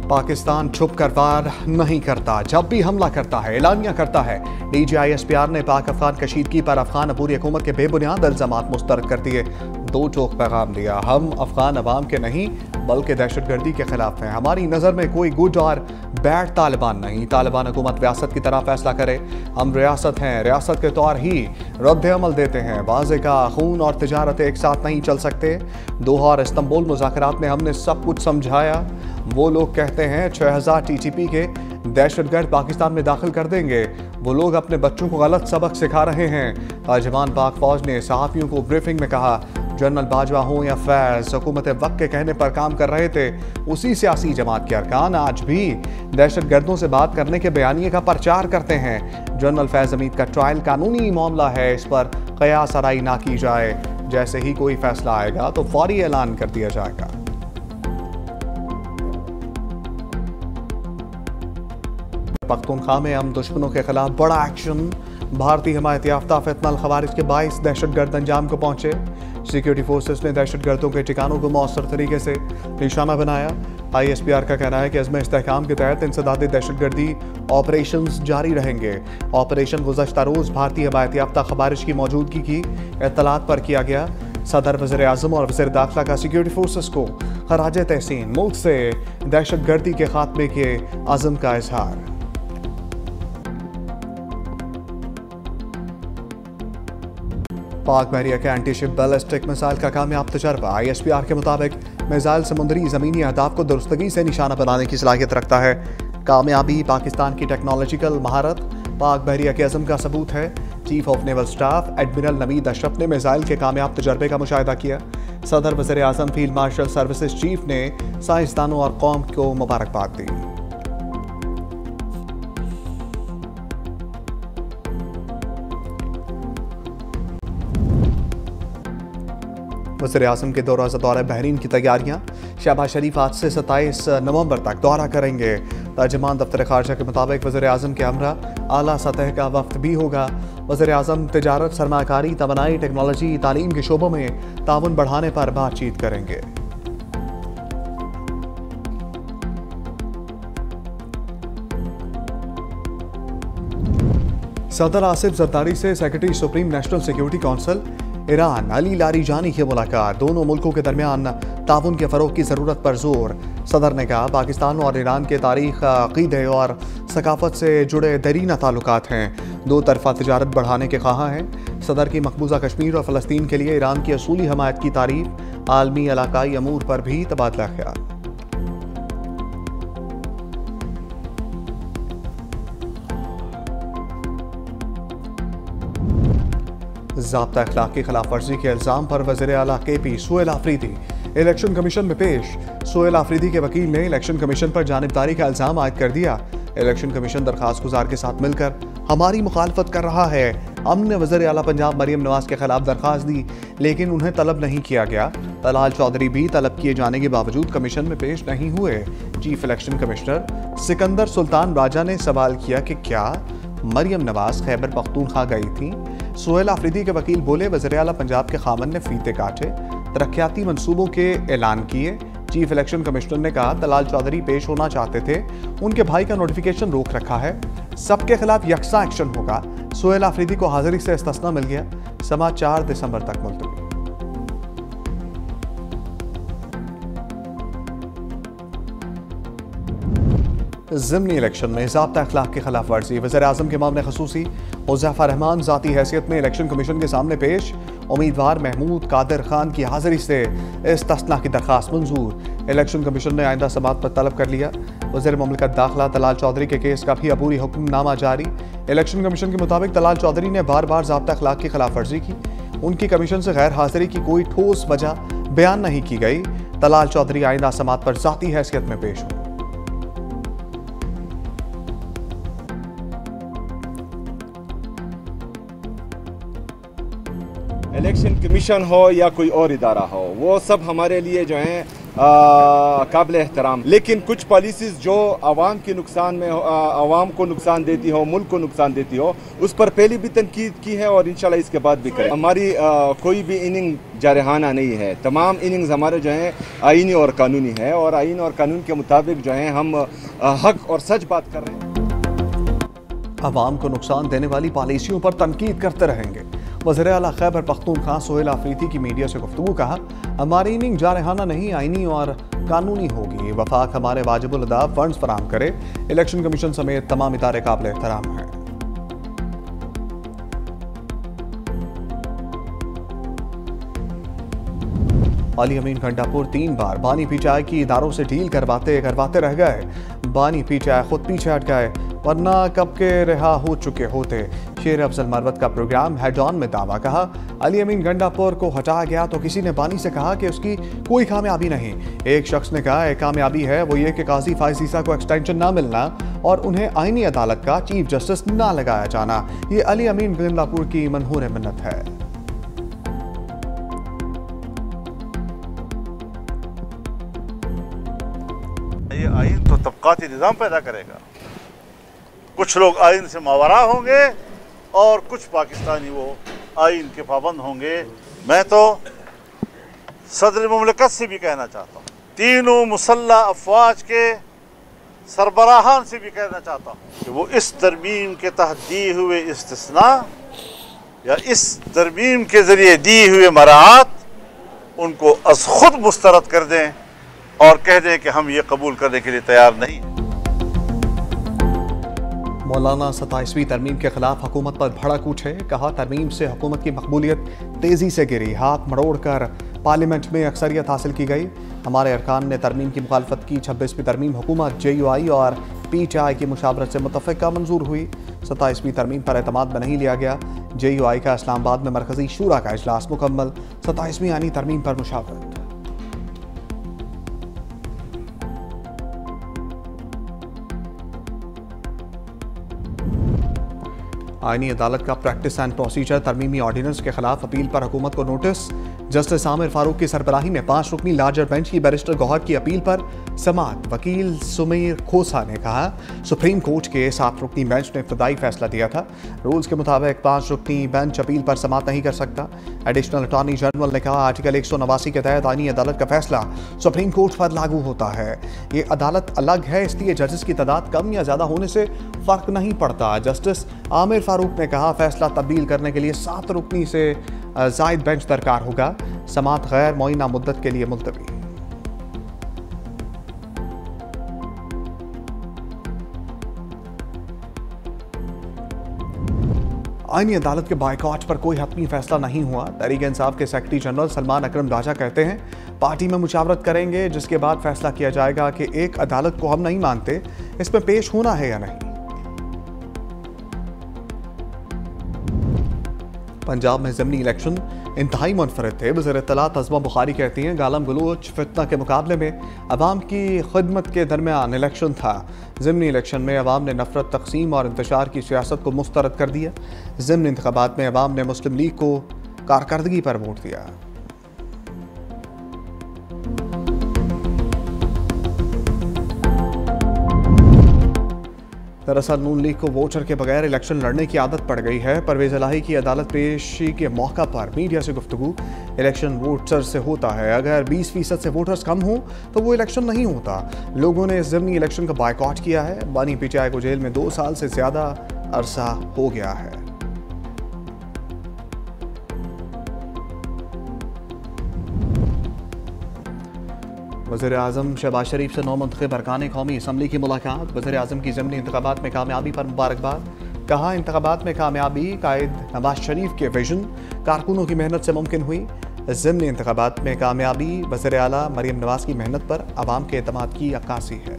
पाकिस्तान छुप कर वार नहीं करता, जब भी हमला करता है एलानिया करता है। DGISPR ने पाक अफगान कशीदगी पर अफगान अबूरी हुकूमत के बेबुनियाद इल्जामात मुस्तरद कर दिए। दो टोक पैगाम दिया, हम अफगान अवाम के नहीं बल्कि दहशतगर्दी के खिलाफ हैं। हमारी नज़र में कोई गुड और बैड तालिबान नहीं। तालिबान हुकूमत रियासत की तरह फैसला करे, हम रियासत हैं, रियासत के तौर ही रद्द अमल देते हैं। वाज़े का खून और तिजारत एक साथ नहीं चल सकते। दोहा और इस्तंबुल मुज़ाकरात में हमने सब कुछ समझाया। वो लोग कहते हैं 6000 TTP के दहशतगर्द पाकिस्तान में दाखिल कर देंगे। वो लोग अपने बच्चों को गलत सबक सिखा रहे हैं। तर्जुमान पाक फौज ने सहाफ़ियों को ब्रीफिंग में कहा, जनरल बाजवा हो या फैज़, हुकूमत वक्त के कहने पर काम कर रहे थे। उसी सियासी जमात के अरकान आज भी दहशतगर्दों से बात करने के बयानिए का प्रचार करते हैं। जनरल फैज़ हमीद का ट्रायल कानूनी मामला है, इस पर क़यास आराई ना की जाए। जैसे ही कोई फैसला आएगा तो फौरी ऐलान कर दिया जाएगा। पख्तूनख्वा में हम दुश्मनों के खिलाफ बड़ा एक्शन। भारतीय हिमायत याफ्ता फितनल खवारिज के 22 दहशतगर्द अंजाम को पहुंचे। सिक्योरिटी फोर्सेस ने दहशतगर्दों के ठिकानों को मौसर तरीके से निशाना बनाया। ISPR का कहना है कि अज़्म इस्तेहकाम के तहत इंसदादी दहशतगर्दी ऑपरेशंस जारी रहेंगे। ऑपरेशन गुज़श्ता रोज़ भारतीय हिमायत याफ्ता खवारिज की मौजूदगी की इत्तलात पर किया गया। सदर, वज़ीर आज़म और वज़ीर दाखिला का सिक्योरिटी फोर्सेस को खराज तहसीन, मुल्क से दहशतगर्दी के खात्मे के अज़म का इजहार। पाक बहरिया के एंटी-शिप बैलिस्टिक मिसाइल का कामयाब तजर्बा। ISPR के मुताबिक मिसाइल समुद्री ज़मीनी अहदाफ को दुरुस्तगी से निशाना बनाने की सलाहियत रखता है। कामयाबी पाकिस्तान की टेक्नोलॉजिकल महारत पाक बहरिया के अज़म का सबूत है। Chief of naval staff admiral Naveed Ashraf ने मिसाइल के कामयाब तजर्बे का मुशाहिदा किया। सदर, वज़ीर आज़म, फील्ड मार्शल सर्विसेज चीफ ने साइंसदानों और कौम को मुबारकबाद दी। वज़ीर आज़म के दौरा बहरीन की तैयारियां। शहबाज शरीफ आज से 27 नवंबर तक दौरा करेंगे। तर्जुमान दफ्तर ख़ारजा के मुताबिक वज़ीर आज़म के हमरा आला सतह का वफ्द भी होगा। वज़ीर आज़म तिजारत, सरमाकारी, तवानाई, टेक्नोलॉजी, तालीम के शोबों में ताउन बढ़ाने पर बातचीत करेंगे। सदर आसिफ जरदारी से secretary supreme national security council Iran Ali Larijani की मुलाकात। दोनों मुल्कों के दरमियान ताउन के फ़रोग़ की ज़रूरत पर जोर। सदर ने कहा, पाकिस्तान और ईरान के तारीख़, अक़ीदे और सकाफ़त से जुड़े दरीना ताल्लुकात हैं। दो तरफ़ा तिजारत बढ़ाने के ख़्वाह हैं। सदर की मकबूजा कश्मीर और फ़लस्तीन के लिए ईरान की असूली हमायत की तारीफ़। आलमी इलाक़ाई अमूर पर भी तबादला ख्याल। ज़ाब्ता अखलाक की खिलाफ वर्जी के इल्ज़ाम पर वज़ीर आला KP Suhail Afridi election commission में पेश। सुहेल आफरीदी के वकील ने इलेक्शन कमीशन पर जानिबदारी का इल्ज़ाम आयद कर दिया। इलेक्शन कमीशन दरख्वास्त गुजार के साथ मिलकर हमारी मुखालफत कर रहा है। हमने वज़ीर आला पंजाब मरियम नवाज के खिलाफ दरख्वास्त दी, लेकिन उन्हें तलब नहीं किया गया। तलाल चौधरी भी तलब किए जाने के बावजूद कमीशन में पेश नहीं हुए। Chief election commissioner Sikandar Sultan Raja ने सवाल किया कि क्या मरियम नवाज खैबर पख्तूनख्वा गई थी। सुहेल आफरीदी के वकील बोले, वज़ीर आला पंजाब के खामन ने फीते काटे, तरक्याती मंसूबों के ऐलान किए। चीफ इलेक्शन कमिश्नर ने कहा, तलाल चौधरी पेश होना चाहते थे, उनके भाई का नोटिफिकेशन रोक रखा है। सबके खिलाफ यकसा एक्शन होगा। सुहेल आफरीदी को हाजिरी से इस्तिस्ना मिल गया। समाअत 4 दिसंबर तक मुलतवी। ज़िमनी इलेक्शन में ज़ाब्ता अखलाक की खिलाफ वर्जी। वज़ीर आज़म के मामले खसूसी हुज़ैफ़ा रहमान ज़ाती हैसियत में इलेक्शन कमीशन के सामने पेश। उम्मीदवार महमूद कादिर खान की हाजिरी से इस्तिस्ना की दरख्वास्त मंजूर। इलेक्शन कमीशन ने आइंदा समाअत पर तलब कर लिया। वज़ीर मुमलिकत दाखिला तलाल चौधरी के केस का भी अबूरी हुक्मनामा जारी। इलेक्शन कमीशन के मुताबिक तलाल चौधरी ने बार बार ज़ाब्ता अखलाक की खिलाफ वर्जी की। उनकी कमीशन से गैर हाजिरी की कोई ठोस वजह बयान नहीं की गई। तलाल चौधरी आइंदा समाअत पर ज़ाती हैसियत में पेश हुए। इलेक्शन कमीशन हो या कोई और इदारा हो, वो सब हमारे लिए जो है काबिल एहतराम, लेकिन कुछ पॉलिसीज़ जो आवाम के नुकसान में आवाम को नुकसान देती हो, मुल्क को नुकसान देती हो, उस पर पहले भी तनकीद की है और इंशाल्लाह इसके बाद भी करें। हमारी कोई भी इनिंग जारहाना नहीं है, तमाम इनिंग्स हमारे जो हैं आईनी और कानूनी है और आईन और कानून के मुताबिक जो है हम हक और सच बात कर रहे हैं। अवाम को नुकसान देने वाली पॉलिसियों पर तनकीद करते रहेंगे। वज़ीर आला खैबर पख्तूनख्वा सोहेल आफरीदी की मीडिया से गुफ्तगू, कहा हमारी इनिंग जारहाना नहीं आईनी और कानूनी होगी। वफाक हमारे वाजिबुल अदा फंड्स फराहम करे। इलेक्शन कमीशन समेत तमाम इदारे काबिल एहतराम हैं। अली अमीन घंटापुर 3 बार बानी पीटीआई की इदारों से डील करवाते रह गए। बानी पीटीआई खुद पीछे हट गए, वरना कब के रिहा हो चुके होते। शेर अफजल मरवत का प्रोग्राम हेड ऑन में दावा, कहा अली अमीन गंडापुर को हटाया गया तो किसी ने बानी से कहा कि उसकी कोई कामयाबी नहीं। एक शख्स ने कहा एक कामयाबी है, वो ये कि काजी फाइज ईसा को एक्सटेंशन ना मिलना और उन्हें आईनी अदालत का चीफ जस्टिस ना लगाया जाना। ये अली अमीन गंडापुर की मनहूर मिन्नत है। ये आइन तो तबकाती निज़ाम पैदा करेगा। कुछ लोग आइन से मावरा होंगे और कुछ पाकिस्तानी वो आइन के पाबंद होंगे। मैं तो सदर मुमलिकत से भी कहना चाहता हूँ, तीनों मुसल्ला अफवाज के सरबराहान से भी कहना चाहता हूँ कि वो इस तरमीम के तहत दिए हुए इस्तिस्ना या इस तरमीम के ज़रिए दिए हुए मराहत उनको अज़ खुद मुस्तरद कर दें और कह दें कि हम ये कबूल करने के लिए तैयार नहीं। मौलाना 27वीं तरमीम के खिलाफ हुकूमत पर भड़क उठे, कहा तरमीम से हुकूमत की मकबूलियत तेज़ी से गिरी, हाथ मरोड़कर पार्लियामेंट में अक्सरियत हासिल की गई। हमारे अरकान ने तरमीम की मुखालफत की। 26वीं तरमीम हुकूमत JUI और PTI की मुशावरत से मुतफ़िक़ा मंजूर हुई। 27वीं तरमीम पर एतमाद में नहीं लिया गया। JUI का इस्लामाबाद में मरकज़ी शूरा का इजलास मुकम्मल। 27वीं आईनी तरमीम पर मुशावरत। आईनी अदालत का प्रैक्टिस एंड प्रोसीजर तरमीमी ऑर्डिनेंस के खिलाफ अपील पर हुकूमत को नोटिस। जस्टिस आमिर फारूक की सरबराही में 5 रुकनी लार्जर बेंच की बैरिस्टर गौहर की अपील पर समाअत। वकील सुमीर खोसा ने कहा सुप्रीम कोर्ट के 7 रुकनी बेंच ने इब्तदाई फैसला दिया था, रूल्स के मुताबिक 5 रुकनी बेंच अपील पर समाअत नहीं कर सकता। एडिशनल अटॉर्नी जनरल ने कहा आर्टिकल 189 के तहत आईनी अदालत का फैसला सुप्रीम कोर्ट पर लागू होता है। ये अदालत अलग है, इसलिए जजेस की तादाद कम या ज़्यादा होने से फ़र्क नहीं पड़ता। जस्टिस आमिर फारूक ने कहा फैसला तब्दील करने के लिए 7 रुकनी से ज़ायद बेंच दरकार होगा। समाअत गैर मुअय्यना मुद्दत के लिए मुलतवी। आईनी अदालत के बायकॉट पर कोई हतमी फैसला नहीं हुआ। तहरीक इंसाफ के सेक्रेटरी जनरल सलमान अकरम राजा कहते हैं पार्टी में मुशावरत करेंगे, जिसके बाद फैसला किया जाएगा कि एक अदालत को हम नहीं मानते, इसमें पेश होना है या नहीं। पंजाब में ज़िमनी इलेक्शन इंतहाई मुनफरद थे। वज़ीर इत्तलात अज़मा बुखारी कहती हैं गालम गलोच फितना के मुकाबले में अवाम की खिदमत के दरमियान इलेक्शन था। ज़िमनी इलेक्शन में अवाम ने नफरत, तकसीम और इंतशार की सियासत को मुस्तरद कर दिया। ज़िमनी इंतखाबात में अवाम ने मुस्लिम लीग को कारकर्दगी पर वोट दिया। दरअसल नून लीग को वोटर के बगैर इलेक्शन लड़ने की आदत पड़ गई है। परवेज इलाही की अदालत पेशी के मौका पर मीडिया से गुफ्तगू, इलेक्शन वोटर से होता है, अगर 20% से वोटर्स कम हों तो वो इलेक्शन नहीं होता। लोगों ने ज़िमनी इलेक्शन का बायकॉट किया है। बानी PTI को जेल में 2 साल से ज़्यादा अरसा हो गया है। वज़ीर आज़म शहबाज शरीफ से नौ मुंतखब अरकान कौमी असम्बली की मुलाकात। वज़ीर आज़म की ज़िमनी इंतखाबात में कामयाबी पर मुबारकबाद। कहा इंतखाबात में कामयाबी कायद नवाज शरीफ के विजन, कारकुनों की मेहनत से मुमकिन हुई। ज़िमनी इंतखाबात में कामयाबी वज़ीर आला मरीम नवाज की मेहनत पर अवाम के एतमाद की अक्कासी है।